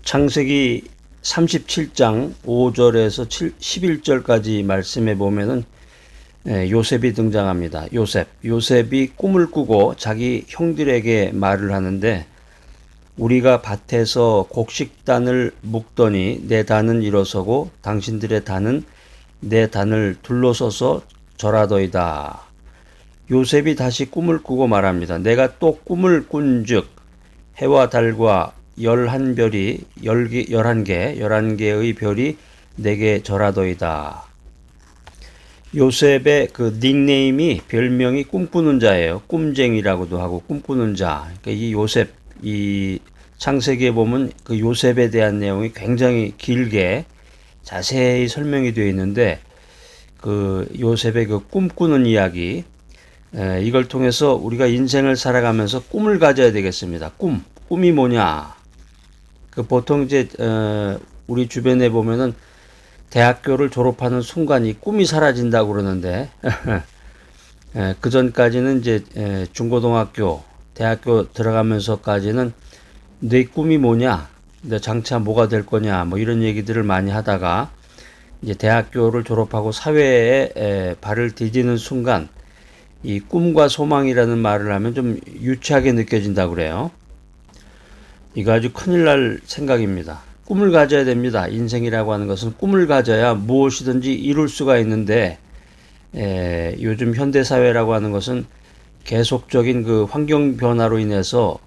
창세기 37장 5절에서 11절까지 말씀해 보면은 요셉이 등장합니다. 요셉이 꿈을 꾸고 자기 형들에게 말을 하는데, 우리가 밭에서 곡식단을 묶더니 내 단은 일어서고 당신들의 단은 내 단을 둘러서서 절하더이다. 요셉이 다시 꿈을 꾸고 말합니다. 내가 또 꿈을 꾼즉 해와 달과 11별이 11개의 별이 내게 절하더이다. 요셉의 그 닉네임이, 별명이 꿈꾸는 자예요. 꿈쟁이라고도 하고 꿈꾸는 자. 그러니까 이 요셉, 이 창세기에 보면 그 요셉에 대한 내용이 굉장히 길게 자세히 설명이 되어 있는데, 그 요셉의 그 꿈꾸는 이야기, 이걸 통해서 우리가 인생을 살아가면서 꿈을 가져야 되겠습니다. 꿈이 뭐냐? 그 보통 이제 우리 주변에 보면은 대학교를 졸업하는 순간 이 꿈이 사라진다고 그러는데 그 전까지는 이제 중고등학교, 대학교 들어가면서까지는 내 꿈이 뭐냐, 내 장차 뭐가 될 거냐, 뭐 이런 얘기들을 많이 하다가 이제 대학교를 졸업하고 사회에 발을 디디는 순간 이 꿈과 소망이라는 말을 하면 좀 유치하게 느껴진다고 그래요. 이거 아주 큰일 날 생각입니다. 꿈을 가져야 됩니다. 인생이라고 하는 것은 꿈을 가져야 무엇이든지 이룰 수가 있는데, 요즘 현대사회라고 하는 것은 계속적인 그 환경 변화로 인해서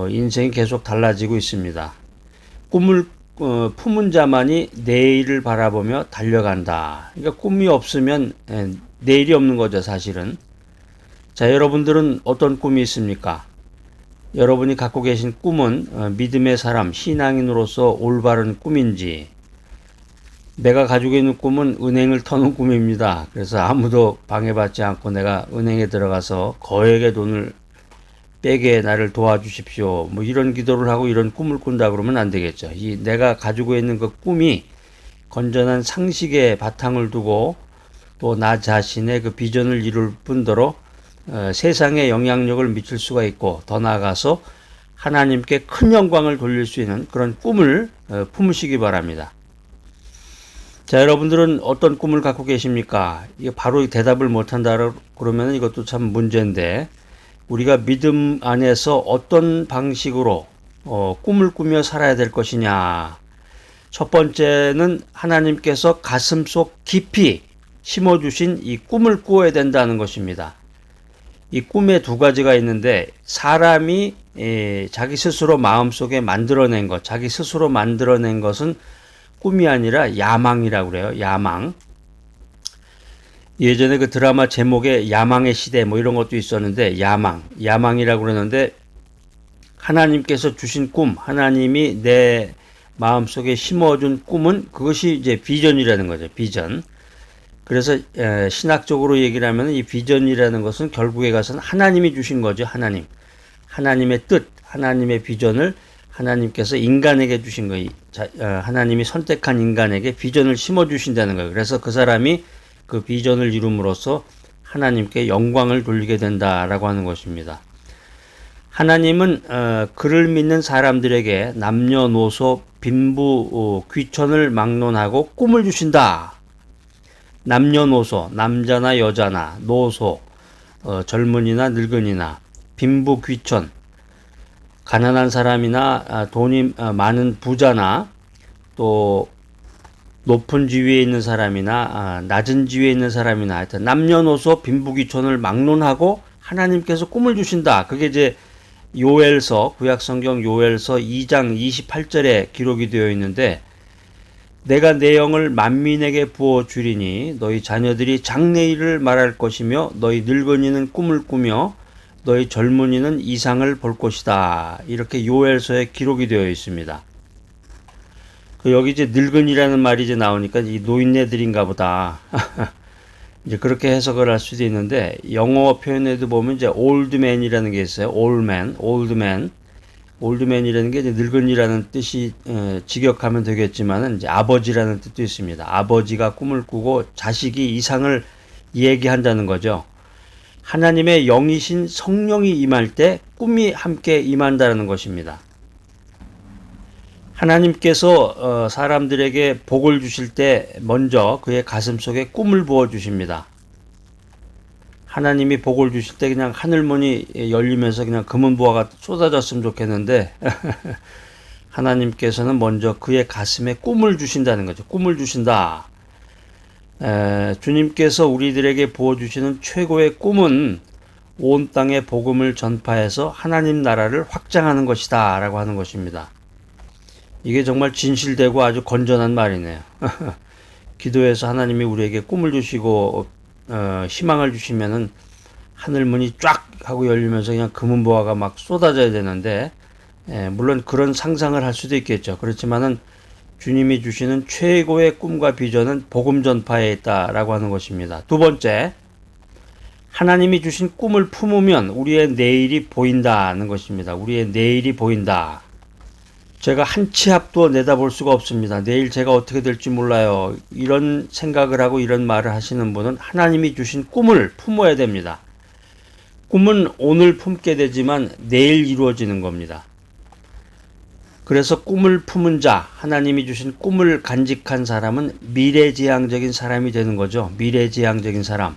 인생이 계속 달라지고 있습니다. 꿈을 품은 자만이 내일을 바라보며 달려간다. 그러니까 꿈이 없으면 내일이 없는 거죠, 사실은. 자, 여러분들은 어떤 꿈이 있습니까? 여러분이 갖고 계신 꿈은 믿음의 사람, 신앙인으로서 올바른 꿈인지, 내가 가지고 있는 꿈은 은행을 터는 꿈입니다. 그래서 아무도 방해받지 않고 내가 은행에 들어가서 거액의 돈을 빼게 나를 도와주십시오, 뭐 이런 기도를 하고 이런 꿈을 꾼다 그러면 안 되겠죠. 내가 가지고 있는 그 꿈이 건전한 상식의 바탕을 두고 또 나 자신의 그 비전을 이룰 뿐더러 세상에 영향력을 미칠 수가 있고, 더 나아가서 하나님께 큰 영광을 돌릴 수 있는 그런 꿈을 품으시기 바랍니다. 자, 여러분들은 어떤 꿈을 갖고 계십니까? 이게 바로 대답을 못한다 그러면 이것도 참 문제인데, 우리가 믿음 안에서 어떤 방식으로 꿈을 꾸며 살아야 될 것이냐. 첫 번째는 하나님께서 가슴속 깊이 심어주신 이 꿈을 꾸어야 된다는 것입니다. 이 꿈에 두 가지가 있는데, 사람이 자기 스스로 마음속에 만들어낸 것, 자기 스스로 만들어낸 것은 꿈이 아니라 야망이라고 그래요. 야망. 예전에 그 드라마 제목에 야망의 시대 뭐 이런 것도 있었는데, 야망이라고 그러는데, 하나님께서 주신 꿈, 하나님이 내 마음속에 심어준 꿈은 그것이 이제 비전이라는 거죠. 비전. 그래서 신학적으로 얘기를 하면 이 비전이라는 것은 결국에 가서는 하나님이 주신 거죠. 하나님의 뜻, 하나님의 비전을 하나님께서 인간에게 주신 거예요. 하나님이 선택한 인간에게 비전을 심어주신다는 거예요. 그래서 그 사람이 그 비전을 이룸으로써 하나님께 영광을 돌리게 된다라고 하는 것입니다. 하나님은 그를 믿는 사람들에게 남녀노소 빈부 귀천을 막론하고 꿈을 주신다. 남녀노소, 남자나 여자나, 노소, 젊은이나 늙은이나, 빈부 귀천, 가난한 사람이나 돈이 많은 부자나, 또 높은 지위에 있는 사람이나 낮은 지위에 있는 사람이나, 하여튼 남녀노소 빈부 귀천을 막론하고 하나님께서 꿈을 주신다. 그게 이제 요엘서, 구약성경 요엘서 2장 28절에 기록이 되어 있는데, 내가 내 영을 만민에게 부어 주리니 너희 자녀들이 장래일을 말할 것이며 너희 늙은이는 꿈을 꾸며 너희 젊은이는 이상을 볼 것이다. 이렇게 요엘서에 기록이 되어 있습니다. 여기 이제 늙은이라는 말이 이제 나오니까 이 노인네들인가 보다. 이제 그렇게 해석을 할 수도 있는데, 영어 표현에도 보면 이제 old man이라는 게 있어요. old man. 올드맨이라는 게 이제 늙은이라는 뜻이 직역하면 되겠지만은 이제 아버지라는 뜻도 있습니다. 아버지가 꿈을 꾸고 자식이 이상을 얘기한다는 거죠. 하나님의 영이신 성령이 임할 때 꿈이 함께 임한다는 것입니다. 하나님께서 사람들에게 복을 주실 때 먼저 그의 가슴속에 꿈을 부어 주십니다. 하나님이 복을 주실 때 그냥 하늘문이 열리면서 그냥 금은보화가 쏟아졌으면 좋겠는데 하나님께서는 먼저 그의 가슴에 꿈을 주신다는 거죠. 꿈을 주신다. 주님께서 우리들에게 부어주시는 최고의 꿈은 온 땅에 복음을 전파해서 하나님 나라를 확장하는 것이다 라고 하는 것입니다. 이게 정말 진실되고 아주 건전한 말이네요. 기도해서 하나님이 우리에게 꿈을 주시고 희망을 주시면은 하늘문이 쫙 하고 열리면서 그냥 금은보화가 막 쏟아져야 되는데 물론 그런 상상을 할 수도 있겠죠. 그렇지만은 주님이 주시는 최고의 꿈과 비전은 복음 전파에 있다라고 하는 것입니다. 두 번째, 하나님이 주신 꿈을 품으면 우리의 내일이 보인다는 것입니다. 우리의 내일이 보인다. 제가 한 치 앞도 내다볼 수가 없습니다. 내일 제가 어떻게 될지 몰라요. 이런 생각을 하고 이런 말을 하시는 분은 하나님이 주신 꿈을 품어야 됩니다. 꿈은 오늘 품게 되지만 내일 이루어지는 겁니다. 그래서 꿈을 품은 자, 하나님이 주신 꿈을 간직한 사람은 미래지향적인 사람이 되는 거죠. 미래지향적인 사람.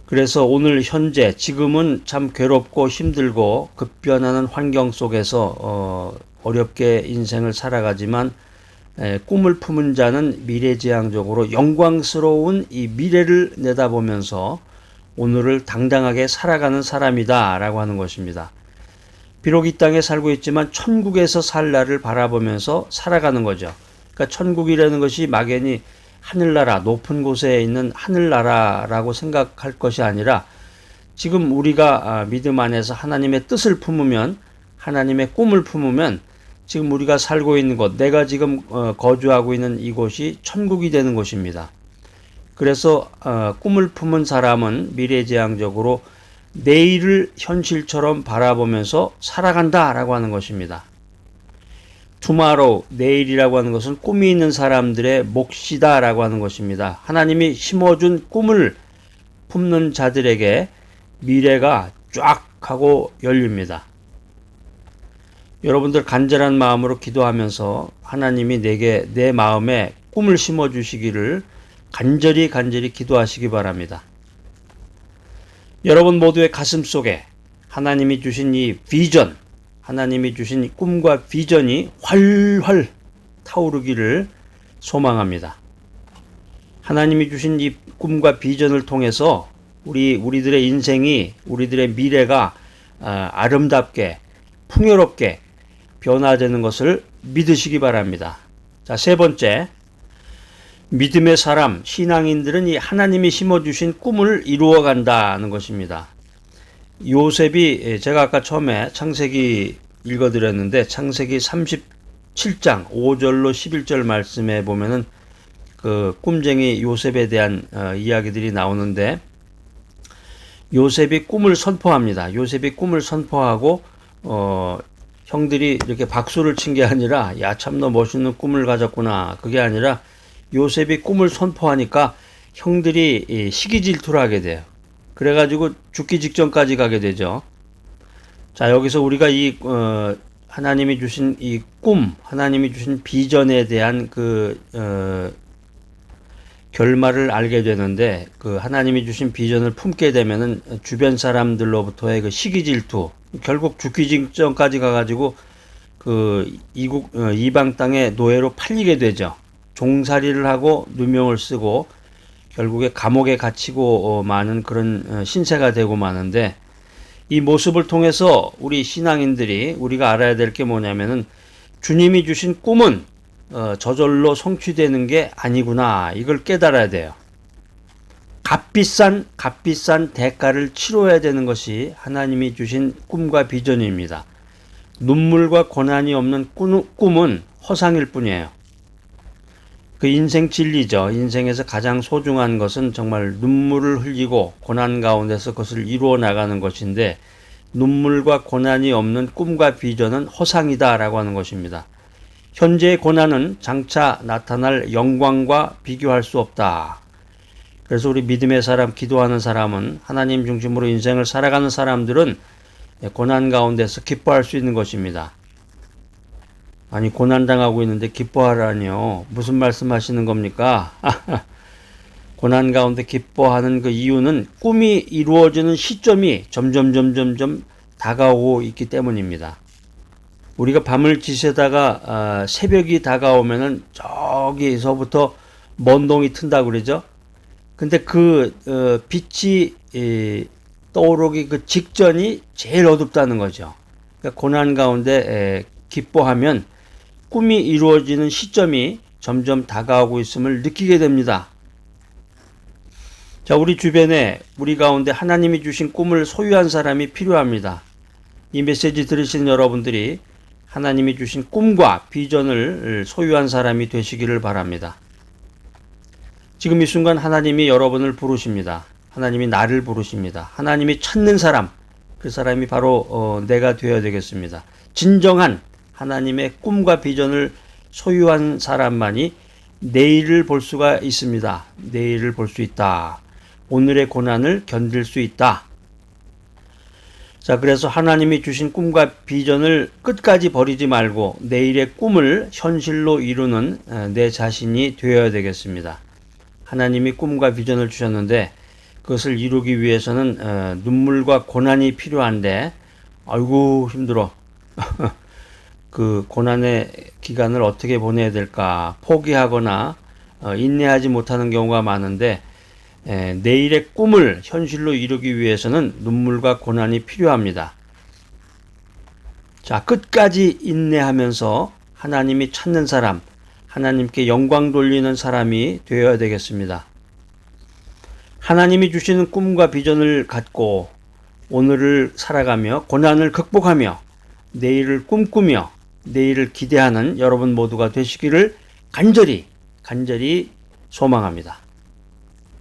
그래서 오늘 현재, 지금은 참 괴롭고 힘들고 급변하는 환경 속에서 어렵게 인생을 살아가지만 꿈을 품은 자는 미래지향적으로 영광스러운 이 미래를 내다보면서 오늘을 당당하게 살아가는 사람이다 라고 하는 것입니다. 비록 이 땅에 살고 있지만 천국에서 살 날을 바라보면서 살아가는 거죠. 그러니까 천국이라는 것이 막연히 하늘나라, 높은 곳에 있는 하늘나라라고 생각할 것이 아니라 지금 우리가 믿음 안에서 하나님의 뜻을 품으면, 하나님의 꿈을 품으면 지금 우리가 살고 있는 곳, 내가 지금 거주하고 있는 이곳이 천국이 되는 곳입니다. 그래서 꿈을 품은 사람은 미래지향적으로 내일을 현실처럼 바라보면서 살아간다라고 하는 것입니다. tomorrow, 내일이라고 하는 것은 꿈이 있는 사람들의 몫이다라고 하는 것입니다. 하나님이 심어준 꿈을 품는 자들에게 미래가 쫙 하고 열립니다. 여러분들 간절한 마음으로 기도하면서 하나님이 내게 내 마음에 꿈을 심어주시기를 간절히 기도하시기 바랍니다. 여러분 모두의 가슴 속에 하나님이 주신 이 비전, 하나님이 주신 꿈과 비전이 활활 타오르기를 소망합니다. 하나님이 주신 이 꿈과 비전을 통해서 우리들의 인생이, 우리들의 미래가 아름답게, 풍요롭게 변화되는 것을 믿으시기 바랍니다. 자, 세 번째. 믿음의 사람, 신앙인들은 이 하나님이 심어주신 꿈을 이루어간다는 것입니다. 요셉이, 제가 아까 처음에 창세기 읽어드렸는데 창세기 37장 5절로 11절 말씀에 보면은 그 꿈쟁이 요셉에 대한 이야기들이 나오는데 요셉이 꿈을 선포합니다. 요셉이 꿈을 선포하고 형들이 이렇게 박수를 친 게 아니라 야, 참 너 멋있는 꿈을 가졌구나. 그게 아니라 요셉이 꿈을 선포하니까 형들이 시기질투를 하게 돼요. 그래가지고 죽기 직전까지 가게 되죠. 자, 여기서 우리가 하나님이 주신 이 꿈, 하나님이 주신 비전에 대한 결말을 알게 되는데 그 하나님이 주신 비전을 품게 되면은 주변 사람들로부터의 그 시기질투, 결국 죽기 직전까지 가가지고 이방 땅의 노예로 팔리게 되죠. 종살이를 하고 누명을 쓰고 결국에 감옥에 갇히고 마는 그런 신세가 되고 마는데 이 모습을 통해서 우리 신앙인들이 우리가 알아야 될 게 뭐냐면은 주님이 주신 꿈은 저절로 성취되는 게 아니구나. 이걸 깨달아야 돼요. 값비싼 대가를 치러야 되는 것이 하나님이 주신 꿈과 비전입니다. 눈물과 고난이 없는 꿈은 허상일 뿐이에요. 그 인생 진리죠. 인생에서 가장 소중한 것은 정말 눈물을 흘리고 고난 가운데서 그것을 이루어 나가는 것인데 눈물과 고난이 없는 꿈과 비전은 허상이다라고 하는 것입니다. 현재의 고난은 장차 나타날 영광과 비교할 수 없다. 그래서 우리 믿음의 사람, 기도하는 사람은 하나님 중심으로 인생을 살아가는 사람들은 고난 가운데서 기뻐할 수 있는 것입니다. 아니, 고난당하고 있는데 기뻐하라니요. 무슨 말씀하시는 겁니까? 고난 가운데 기뻐하는 그 이유는 꿈이 이루어지는 시점이 점점 다가오고 있기 때문입니다. 우리가 밤을 지새다가 새벽이 다가오면은 저기서부터 먼 동이 튼다고 그러죠. 근데 그 빛이 떠오르기 그 직전이 제일 어둡다는 거죠. 그러니까 고난 가운데 기뻐하면 꿈이 이루어지는 시점이 점점 다가오고 있음을 느끼게 됩니다. 자, 우리 주변에 우리 가운데 하나님이 주신 꿈을 소유한 사람이 필요합니다. 이 메시지 들으시는 여러분들이 하나님이 주신 꿈과 비전을 소유한 사람이 되시기를 바랍니다. 지금 이 순간 하나님이 여러분을 부르십니다. 하나님이 나를 부르십니다. 하나님이 찾는 사람, 그 사람이 바로 내가 되어야 되겠습니다. 진정한 하나님의 꿈과 비전을 소유한 사람만이 내일을 볼 수가 있습니다. 내일을 볼 수 있다. 오늘의 고난을 견딜 수 있다. 자, 그래서 하나님이 주신 꿈과 비전을 끝까지 버리지 말고 내일의 꿈을 현실로 이루는 내 자신이 되어야 되겠습니다. 하나님이 꿈과 비전을 주셨는데 그것을 이루기 위해서는 눈물과 고난이 필요한데 아이고 힘들어. 그 고난의 기간을 어떻게 보내야 될까 포기하거나 인내하지 못하는 경우가 많은데 내일의 꿈을 현실로 이루기 위해서는 눈물과 고난이 필요합니다. 자, 끝까지 인내하면서 하나님이 찾는 사람, 하나님께 영광 돌리는 사람이 되어야 되겠습니다. 하나님이 주시는 꿈과 비전을 갖고 오늘을 살아가며 고난을 극복하며 내일을 꿈꾸며 내일을 기대하는 여러분 모두가 되시기를 간절히 소망합니다.